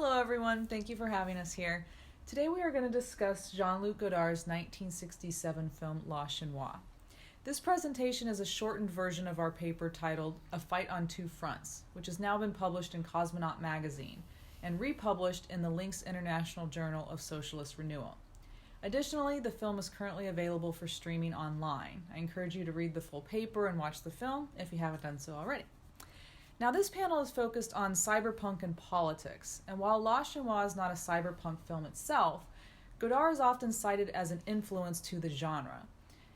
Hello everyone, thank you for having us here. Today we are going to discuss Jean-Luc Godard's 1967 film La Chinoise. This presentation is a shortened version of our paper titled A Fight on Two Fronts, which has now been published in Cosmonaut Magazine and republished in the Links International Journal of Socialist Renewal. Additionally, the film is currently available for streaming online. I encourage you to read the full paper and watch the film if you haven't done so already. Now, this panel is focused on cyberpunk and politics, and while La Chinoise is not a cyberpunk film itself, Godard is often cited as an influence to the genre.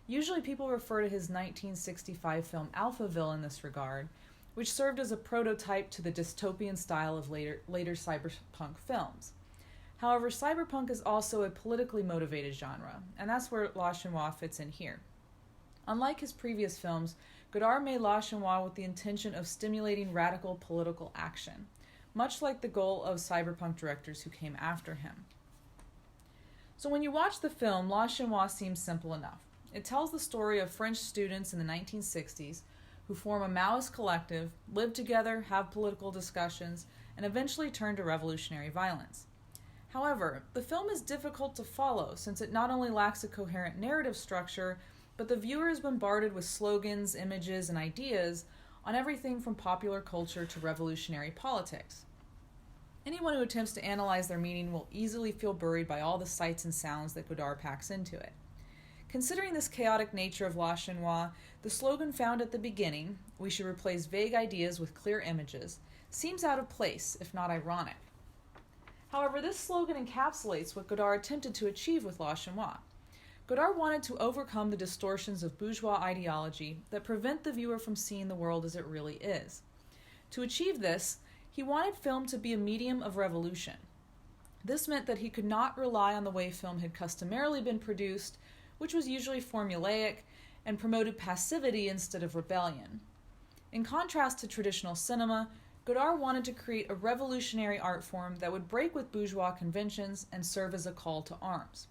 Usually people refer to his 1965 film Alphaville in this regard, which served as a prototype to the dystopian style of later cyberpunk films. However, cyberpunk is also a politically motivated genre, and that's where La Chinoise fits in here. Unlike his previous films, Godard made La Chinoise with the intention of stimulating radical political action, much like the goal of cyberpunk directors who came after him. So when you watch the film, La Chinoise seems simple enough. It tells the story of French students in the 1960s who form a Maoist collective, live together, have political discussions, and eventually turn to revolutionary violence. However, the film is difficult to follow since it not only lacks a coherent narrative structure, but the viewer is bombarded with slogans, images, and ideas on everything from popular culture to revolutionary politics. Anyone who attempts to analyze their meaning will easily feel buried by all the sights and sounds that Godard packs into it. Considering this chaotic nature of La Chinoise, the slogan found at the beginning, "We should replace vague ideas with clear images," seems out of place, if not ironic. However, this slogan encapsulates what Godard attempted to achieve with La Chinoise. Godard wanted to overcome the distortions of bourgeois ideology that prevent the viewer from seeing the world as it really is. To achieve this, he wanted film to be a medium of revolution. This meant that he could not rely on the way film had customarily been produced, which was usually formulaic and promoted passivity instead of rebellion. In contrast to traditional cinema, Godard wanted to create a revolutionary art form that would break with bourgeois conventions and serve as a call to arms.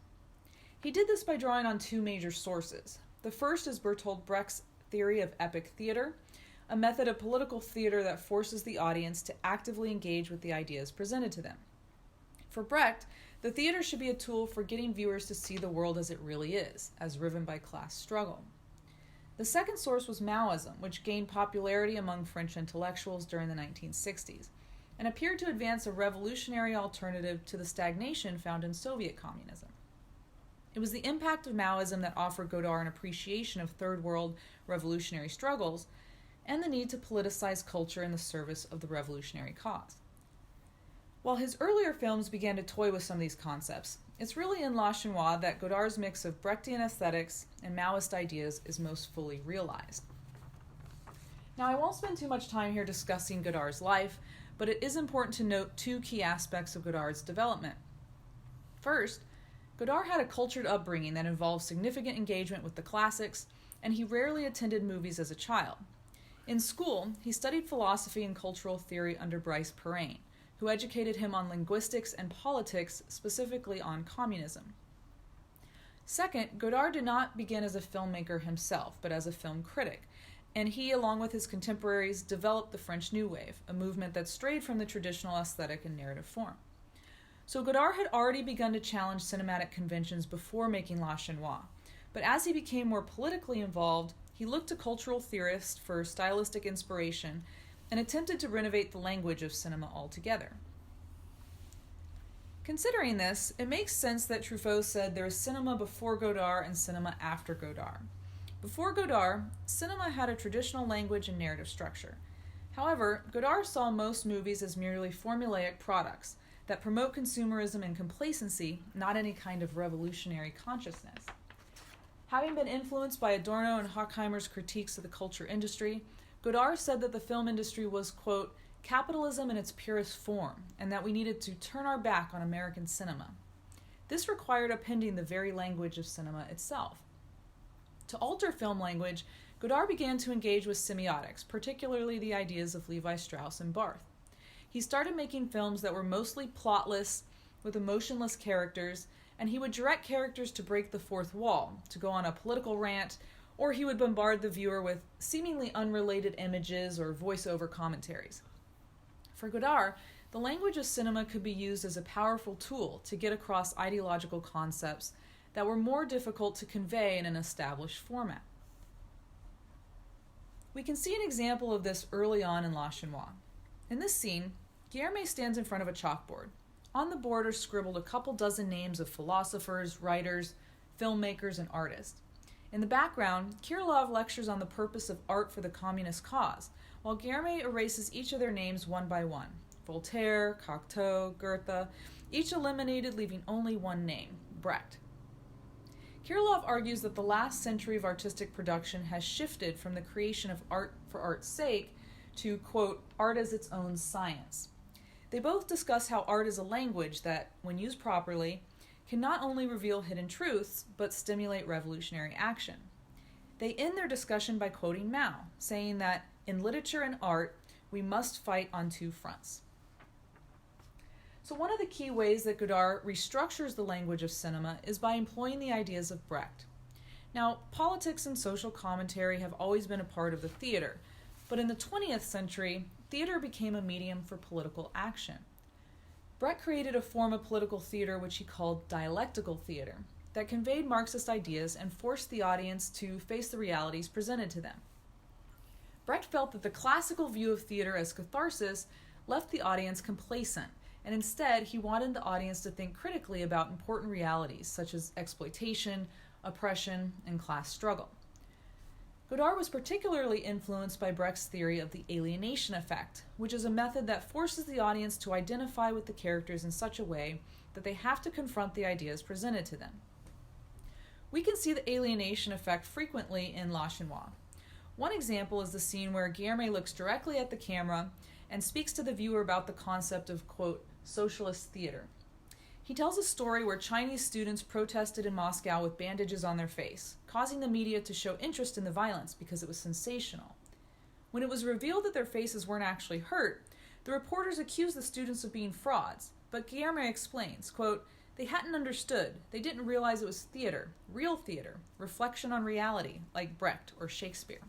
He did this by drawing on two major sources. The first is Bertolt Brecht's theory of epic theater, a method of political theater that forces the audience to actively engage with the ideas presented to them. For Brecht, the theater should be a tool for getting viewers to see the world as it really is, as riven by class struggle. The second source was Maoism, which gained popularity among French intellectuals during the 1960s, and appeared to advance a revolutionary alternative to the stagnation found in Soviet communism. It was the impact of Maoism that offered Godard an appreciation of Third World revolutionary struggles and the need to politicize culture in the service of the revolutionary cause. While his earlier films began to toy with some of these concepts, it's really in La Chinoise that Godard's mix of Brechtian aesthetics and Maoist ideas is most fully realized. Now, I won't spend too much time here discussing Godard's life, but it is important to note two key aspects of Godard's development. First, Godard had a cultured upbringing that involved significant engagement with the classics, and he rarely attended movies as a child. In school, he studied philosophy and cultural theory under Bryce Perrin, who educated him on linguistics and politics, specifically on communism. Second, Godard did not begin as a filmmaker himself, but as a film critic, and he, along with his contemporaries, developed the French New Wave, a movement that strayed from the traditional aesthetic and narrative form. So Godard had already begun to challenge cinematic conventions before making La Chinoise, but as he became more politically involved, he looked to cultural theorists for stylistic inspiration and attempted to renovate the language of cinema altogether. Considering this, it makes sense that Truffaut said there is cinema before Godard and cinema after Godard. Before Godard, cinema had a traditional language and narrative structure. However, Godard saw most movies as merely formulaic products that promote consumerism and complacency, not any kind of revolutionary consciousness. Having been influenced by Adorno and Horkheimer's critiques of the culture industry, Godard said that the film industry was, quote, capitalism in its purest form, and that we needed to turn our back on American cinema. This required appending the very language of cinema itself. To alter film language, Godard began to engage with semiotics, particularly the ideas of Levi Strauss and Barthes. He started making films that were mostly plotless, with emotionless characters, and he would direct characters to break the fourth wall, to go on a political rant, or he would bombard the viewer with seemingly unrelated images or voiceover commentaries. For Godard, the language of cinema could be used as a powerful tool to get across ideological concepts that were more difficult to convey in an established format. We can see an example of this early on in La Chinoise. In this scene, Guillerme stands in front of a chalkboard. On the board are scribbled a couple dozen names of philosophers, writers, filmmakers, and artists. In the background, Kirillov lectures on the purpose of art for the communist cause, while Guillerme erases each of their names one by one. Voltaire, Cocteau, Goethe, each eliminated, leaving only one name, Brecht. Kirillov argues that the last century of artistic production has shifted from the creation of art for art's sake to, quote, art as its own science. They both discuss how art is a language that, when used properly, can not only reveal hidden truths, but stimulate revolutionary action. They end their discussion by quoting Mao, saying that, in literature and art, we must fight on two fronts. So one of the key ways that Godard restructures the language of cinema is by employing the ideas of Brecht. Now, politics and social commentary have always been a part of the theater, but in the 20th century, theater became a medium for political action. Brecht created a form of political theater which he called dialectical theater, that conveyed Marxist ideas and forced the audience to face the realities presented to them. Brecht felt that the classical view of theater as catharsis left the audience complacent, and instead he wanted the audience to think critically about important realities such as exploitation, oppression, and class struggle. Godard was particularly influenced by Brecht's theory of the alienation effect, which is a method that forces the audience to identify with the characters in such a way that they have to confront the ideas presented to them. We can see the alienation effect frequently in La Chinoise. One example is the scene where Guillerme looks directly at the camera and speaks to the viewer about the concept of, quote, socialist theater. He tells a story where Chinese students protested in Moscow with bandages on their face, causing the media to show interest in the violence because it was sensational. When it was revealed that their faces weren't actually hurt, the reporters accused the students of being frauds, but Guillerme explains, quote, they hadn't understood, they didn't realize it was theater, real theater, reflection on reality, like Brecht or Shakespeare.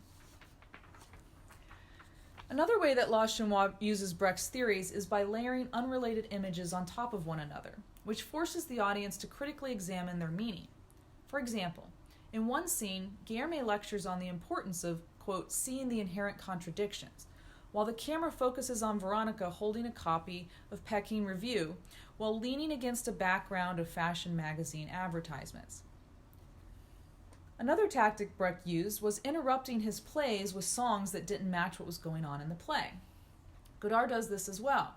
Another way that La Chinoise uses Brecht's theories is by layering unrelated images on top of one another, which forces the audience to critically examine their meaning. For example, in one scene, Guillerme lectures on the importance of, quote, seeing the inherent contradictions, while the camera focuses on Veronica holding a copy of Peking Review while leaning against a background of fashion magazine advertisements. Another tactic Brecht used was interrupting his plays with songs that didn't match what was going on in the play. Godard does this as well.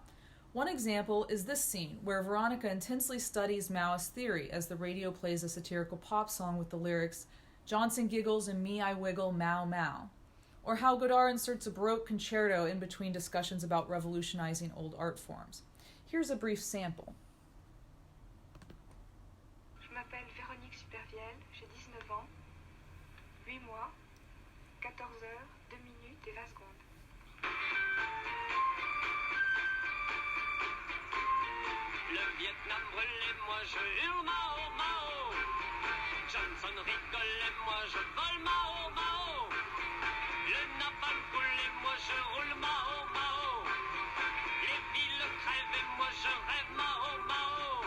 One example is this scene, where Veronica intensely studies Maoist theory as the radio plays a satirical pop song with the lyrics, Johnson giggles and me I wiggle, Mao Mao. Or how Godard inserts a Baroque concerto in between discussions about revolutionizing old art forms. Here's a brief sample. Je m'appelle Véronique Supervielle, j'ai 19 ans, 8 mois, 14 heures, 2 minutes et 20 secondes. Le Vietnam brûle et moi je hurle Mao Mao. Johnson rigole et moi je vole Mao Mao. Le napalm coule et moi je roule Mao Mao. Les villes crèvent et moi je rêve Mao Mao.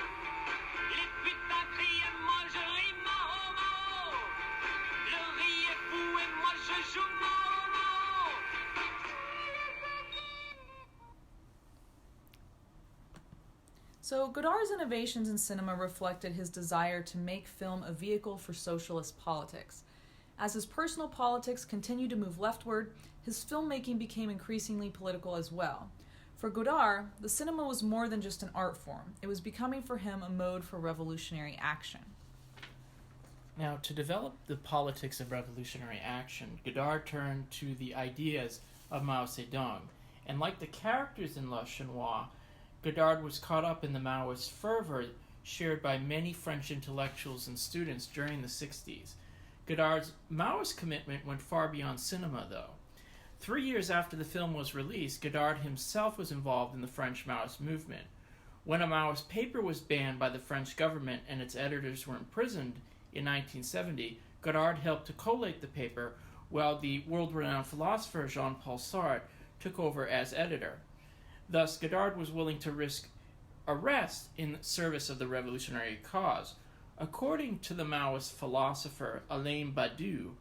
Les putains crient et moi je ris Mao Mao. Le riz est fou et moi je joue Mao Mao. So Godard's innovations in cinema reflected his desire to make film a vehicle for socialist politics. As his personal politics continued to move leftward, his filmmaking became increasingly political as well. For Godard, the cinema was more than just an art form. It was becoming for him a mode for revolutionary action. Now, to develop the politics of revolutionary action, Godard turned to the ideas of Mao Zedong, and like the characters in La Chinoise, Godard was caught up in the Maoist fervor shared by many French intellectuals and students during the 60s. Godard's Maoist commitment went far beyond cinema, though. 3 years after the film was released, Godard himself was involved in the French Maoist movement. When a Maoist paper was banned by the French government and its editors were imprisoned in 1970, Godard helped to collate the paper, while the world-renowned philosopher Jean-Paul Sartre took over as editor. Thus, Godard was willing to risk arrest in service of the revolutionary cause. According to the Maoist philosopher Alain Badiou,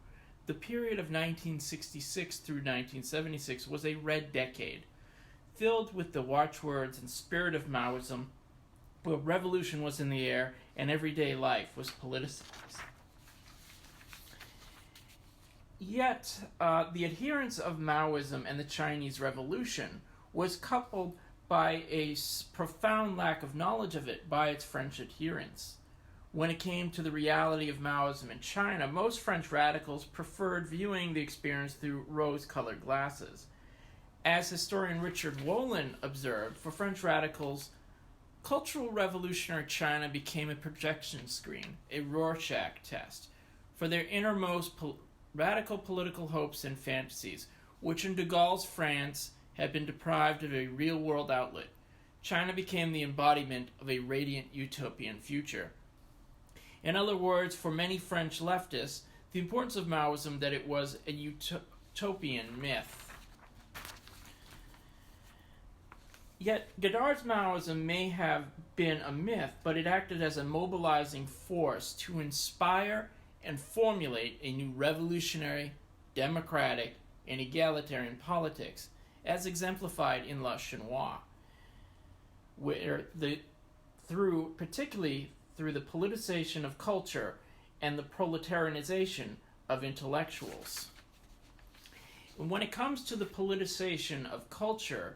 the period of 1966 through 1976 was a red decade, filled with the watchwords and spirit of Maoism, where revolution was in the air and everyday life was politicized. Yet, the adherence of Maoism and the Chinese Revolution was coupled by a profound lack of knowledge of it by its French adherents. When it came to the reality of Maoism in China, most French radicals preferred viewing the experience through rose-colored glasses. As historian Richard Wolin observed, for French radicals, cultural revolutionary China became a projection screen, a Rorschach test, for their innermost radical political hopes and fantasies, which in de Gaulle's France had been deprived of a real-world outlet. China became the embodiment of a radiant utopian future. In other words, for many French leftists, the importance of Maoism that it was a utopian myth. Yet, Godard's Maoism may have been a myth, but it acted as a mobilizing force to inspire and formulate a new revolutionary, democratic, and egalitarian politics, as exemplified in La Chinoise, where particularly through the politicization of culture and the proletarianization of intellectuals. When it comes to the politicization of culture,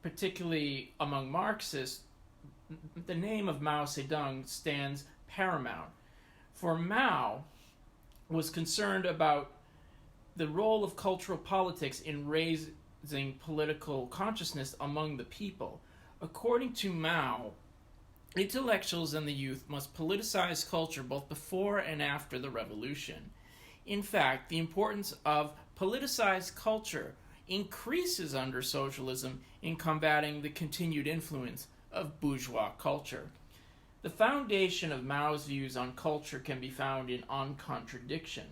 particularly among Marxists, the name of Mao Zedong stands paramount. For Mao was concerned about the role of cultural politics in raising political consciousness among the people. According to Mao, intellectuals and the youth must politicize culture both before and after the revolution. In fact, the importance of politicized culture increases under socialism in combating the continued influence of bourgeois culture. The foundation of Mao's views on culture can be found in On Contradiction,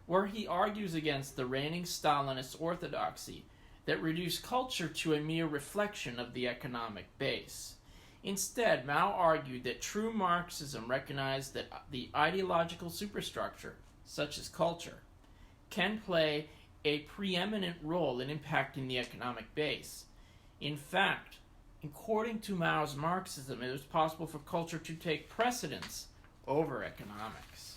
where he argues against the reigning Stalinist orthodoxy that reduced culture to a mere reflection of the economic base. Instead, Mao argued that true Marxism recognized that the ideological superstructure, such as culture, can play a preeminent role in impacting the economic base. In fact, according to Mao's Marxism, it was possible for culture to take precedence over economics.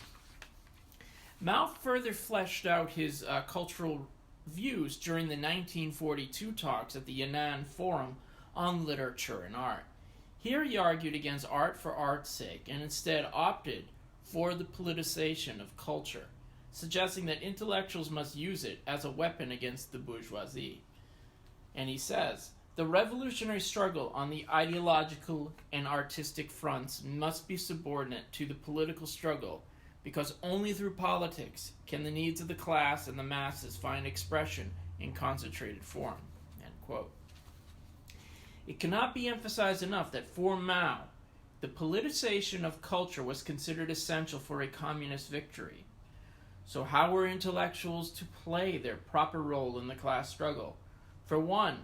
Mao further fleshed out his cultural views during the 1942 talks at the Enaa Forum on Literature and Art. Here he argued against art for art's sake and instead opted for the politicization of culture, suggesting that intellectuals must use it as a weapon against the bourgeoisie. And he says, the revolutionary struggle on the ideological and artistic fronts must be subordinate to the political struggle, because only through politics can the needs of the class and the masses find expression in concentrated form. End quote. It cannot be emphasized enough that for Mao, the politicization of culture was considered essential for a communist victory. So how were intellectuals to play their proper role in the class struggle? For one,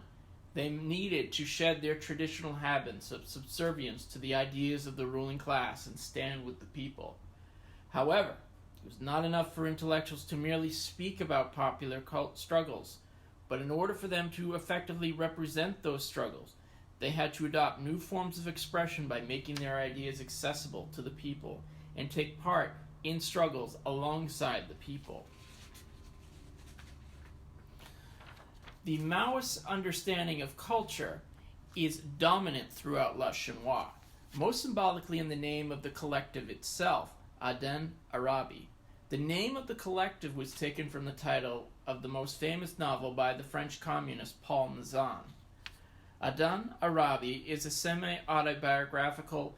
they needed to shed their traditional habits of subservience to the ideas of the ruling class and stand with the people. However, it was not enough for intellectuals to merely speak about popular cult struggles, but in order for them to effectively represent those struggles, they had to adopt new forms of expression by making their ideas accessible to the people and take part in struggles alongside the people. The Maoist understanding of culture is dominant throughout La Chinoise, most symbolically in the name of the collective itself, Aden Arabi. The name of the collective was taken from the title of the most famous novel by the French communist Paul Nizan. Aden Arabi is a semi-autobiographical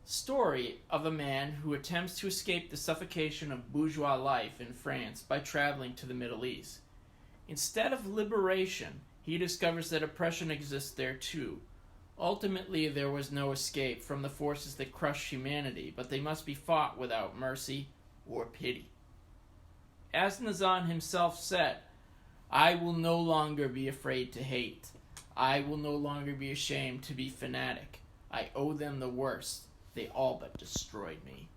story of a man who attempts to escape the suffocation of bourgeois life in France by traveling to the Middle East. Instead of liberation, he discovers that oppression exists there too. Ultimately, there was no escape from the forces that crush humanity, but they must be fought without mercy or pity. As Nizan himself said, "I will no longer be afraid to hate. I will no longer be ashamed to be fanatic. I owe them the worst. They all but destroyed me.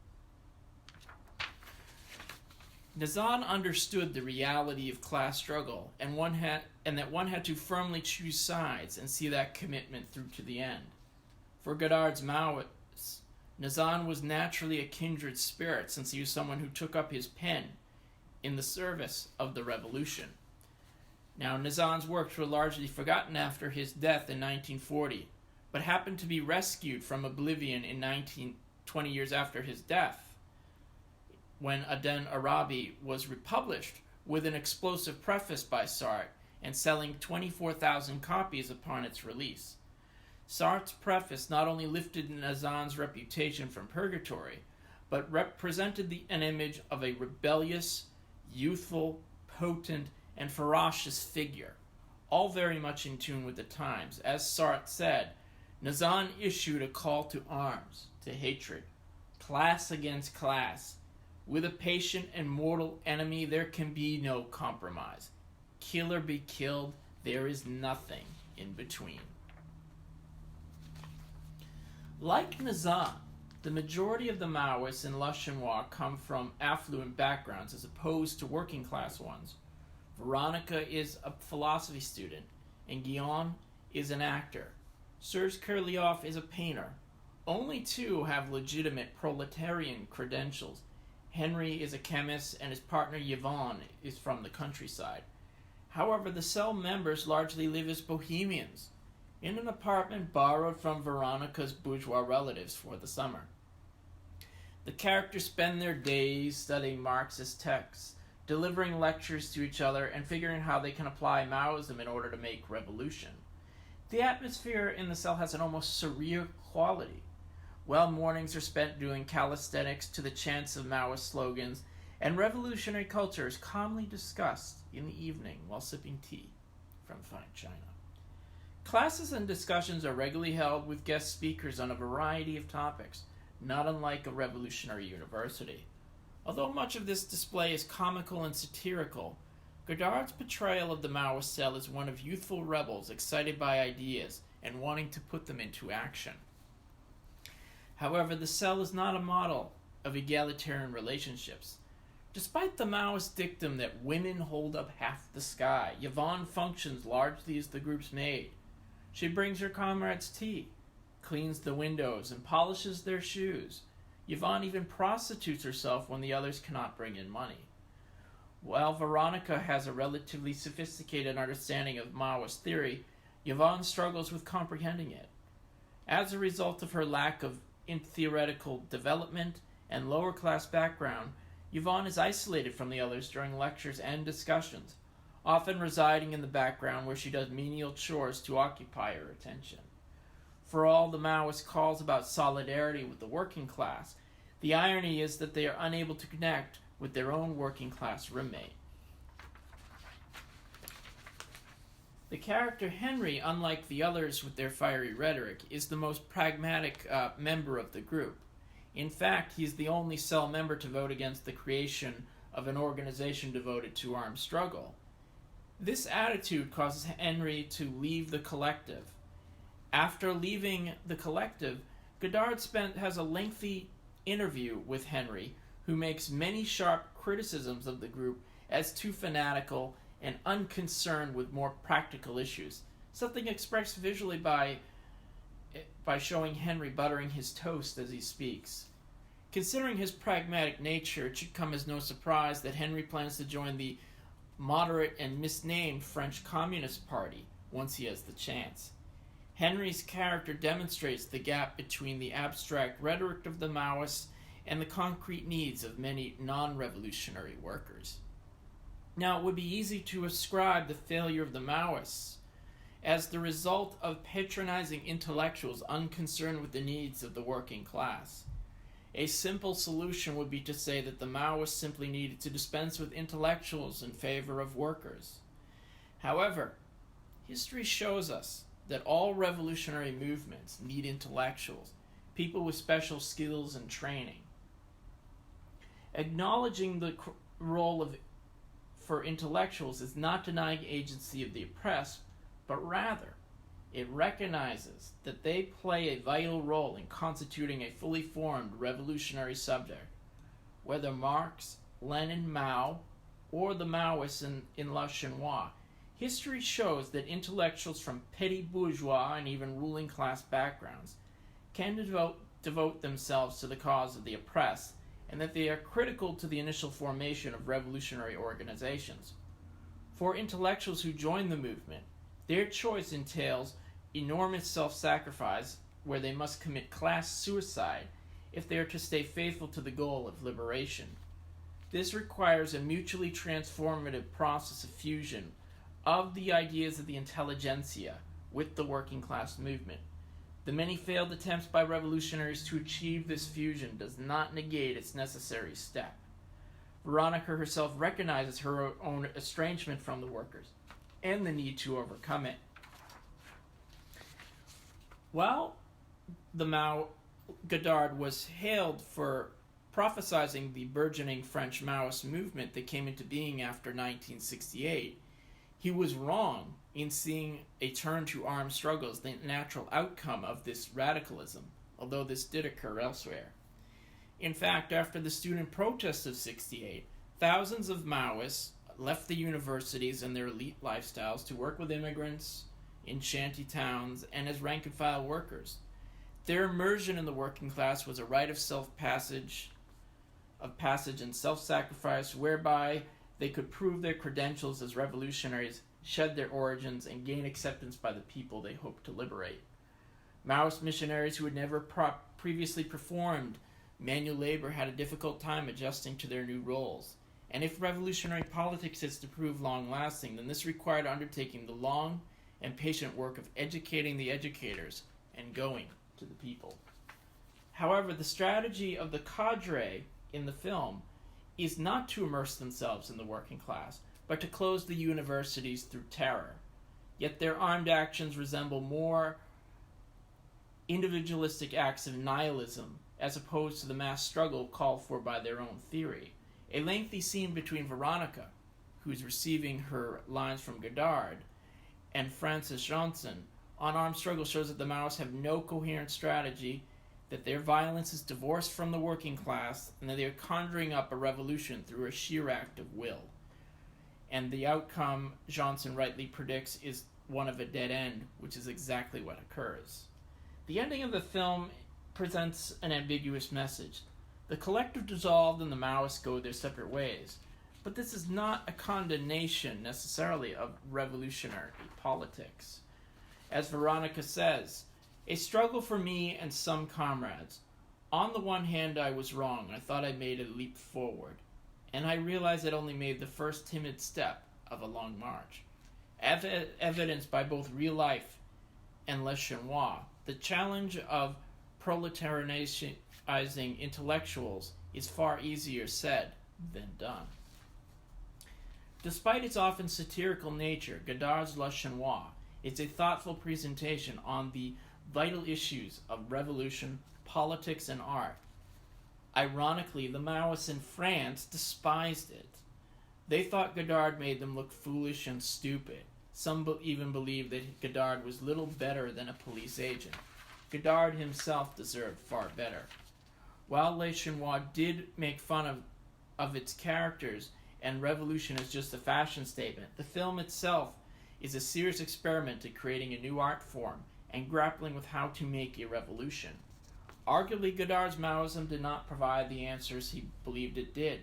Nazan understood the reality of class struggle, and that one had to firmly choose sides and see that commitment through to the end. For Godard's Maoists, Nazan was naturally a kindred spirit, since he was someone who took up his pen in the service of the revolution. Now, Nazan's works were largely forgotten after his death in 1940, but happened to be rescued from oblivion in 20 years after his death, when Aden Arabi was republished with an explosive preface by Sartre and selling 24,000 copies upon its release. Sartre's preface not only lifted Nazan's reputation from purgatory, but represented an image of a rebellious, youthful, potent, and ferocious figure, all very much in tune with the times. As Sartre said, Nazan issued a call to arms, to hatred, class against class. With a patient and mortal enemy, there can be no compromise. Kill or be killed, there is nothing in between. Like Nazan, the majority of the Maoists in La Chinoise come from affluent backgrounds as opposed to working class ones. Veronica is a philosophy student, and Guillaume is an actor. Serge Kirliov is a painter. Only two have legitimate proletarian credentials. Henry is a chemist, and his partner Yvonne is from the countryside. However, the cell members largely live as bohemians, in an apartment borrowed from Veronica's bourgeois relatives for the summer. The characters spend their days studying Marxist texts, delivering lectures to each other, and figuring how they can apply Maoism in order to make revolution. The atmosphere in the cell has an almost surreal quality. Well, mornings are spent doing calisthenics to the chants of Maoist slogans, and revolutionary culture is calmly discussed in the evening while sipping tea from fine china. Classes and discussions are regularly held with guest speakers on a variety of topics, not unlike a revolutionary university. Although much of this display is comical and satirical, Godard's portrayal of the Maoist cell is one of youthful rebels excited by ideas and wanting to put them into action. However, the cell is not a model of egalitarian relationships. Despite the Maoist dictum that women hold up half the sky, Yvonne functions largely as the group's maid. She brings her comrades tea, cleans the windows, and polishes their shoes. Yvonne even prostitutes herself when the others cannot bring in money. While Veronica has a relatively sophisticated understanding of Maoist theory, Yvonne struggles with comprehending it. As a result of her lack of theoretical development and lower-class background, Yvonne is isolated from the others during lectures and discussions, often residing in the background where she does menial chores to occupy her attention. For all the Maoist calls about solidarity with the working class, the irony is that they are unable to connect with their own working-class roommate. The character Henry, unlike the others with their fiery rhetoric, is the most pragmatic member of the group. In fact, he's the only cell member to vote against the creation of an organization devoted to armed struggle. This attitude causes Henry to leave the collective. After leaving the collective, Godard has a lengthy interview with Henry, who makes many sharp criticisms of the group as too fanatical and unconcerned with more practical issues, something expressed visually by showing Henry buttering his toast as he speaks. Considering his pragmatic nature, it should come as no surprise that Henry plans to join the moderate and misnamed French Communist Party once he has the chance. Henry's character demonstrates the gap between the abstract rhetoric of the Maoists and the concrete needs of many non-revolutionary workers. Now, it would be easy to ascribe the failure of the Maoists as the result of patronizing intellectuals unconcerned with the needs of the working class. A simple solution would be to say that the Maoists simply needed to dispense with intellectuals in favor of workers. However, history shows us that all revolutionary movements need intellectuals, people with special skills and training. Acknowledging the role for intellectuals is not denying agency of the oppressed, but rather It recognizes that they play a vital role in constituting a fully formed revolutionary subject. Whether Marx, Lenin, Mao, or the Maoists in La Chinoise, history shows that intellectuals from petty bourgeois and even ruling class backgrounds can devote themselves to the cause of the oppressed, and that they are critical to the initial formation of revolutionary organizations. For intellectuals who join the movement, their choice entails enormous self-sacrifice, where they must commit class suicide if they are to stay faithful to the goal of liberation. This requires a mutually transformative process of fusion of the ideas of the intelligentsia with the working class movement. The many failed attempts by revolutionaries to achieve this fusion does not negate its necessary step. Veronica herself recognizes her own estrangement from the workers and the need to overcome it. While Godard was hailed for prophesizing the burgeoning French Maoist movement that came into being after 1968, he was wrong in seeing a turn to armed struggle as the natural outcome of this radicalism, although this did occur elsewhere. In fact, after the student protests of 68, thousands of Maoists left the universities and their elite lifestyles to work with immigrants in shanty towns and as rank-and-file workers. Their immersion in the working class was a rite of passage and self-sacrifice, whereby they could prove their credentials as revolutionaries, shed their origins, and gain acceptance by the people they hoped to liberate. Maoist missionaries who had never previously performed manual labor had a difficult time adjusting to their new roles. And if revolutionary politics is to prove long-lasting, then this required undertaking the long and patient work of educating the educators and going to the people. However, the strategy of the cadre in the film is not to immerse themselves in the working class, but to close the universities through terror. Yet their armed actions resemble more individualistic acts of nihilism as opposed to the mass struggle called for by their own theory. A lengthy scene between Veronica, who's receiving her lines from Godard, and Francis Johnson on armed struggle shows that the Maoists have no coherent strategy, that their violence is divorced from the working class, and that they are conjuring up a revolution through a sheer act of will. And the outcome, Johnson rightly predicts, is one of a dead end, which is exactly what occurs. The ending of the film presents an ambiguous message. The collective dissolved and the Maoists go their separate ways. But this is not a condemnation, necessarily, of revolutionary politics. As Veronica says, a struggle for me and some comrades. On the one hand, I was wrong. I thought I made a leap forward. And I realized I'd only made the first timid step of a long march. Evidenced by both real life and Le Chinoise, the challenge of proletarianizing intellectuals is far easier said than done. Despite its often satirical nature, Godard's La Chinoise is a thoughtful presentation on the vital issues of revolution, politics, and art. Ironically, the Maoists in France despised it. They thought Godard made them look foolish and stupid. Some even believed that Godard was little better than a police agent. Godard himself deserved far better. While Le Chinoise did make fun of its characters and revolution as just a fashion statement, the film itself is a serious experiment in creating a new art form and grappling with how to make a revolution. Arguably, Godard's Maoism did not provide the answers he believed it did.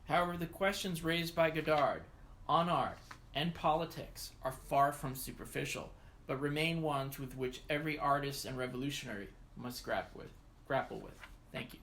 However, the questions raised by Godard on art and politics are far from superficial, but remain ones with which every artist and revolutionary must grapple with. Thank you.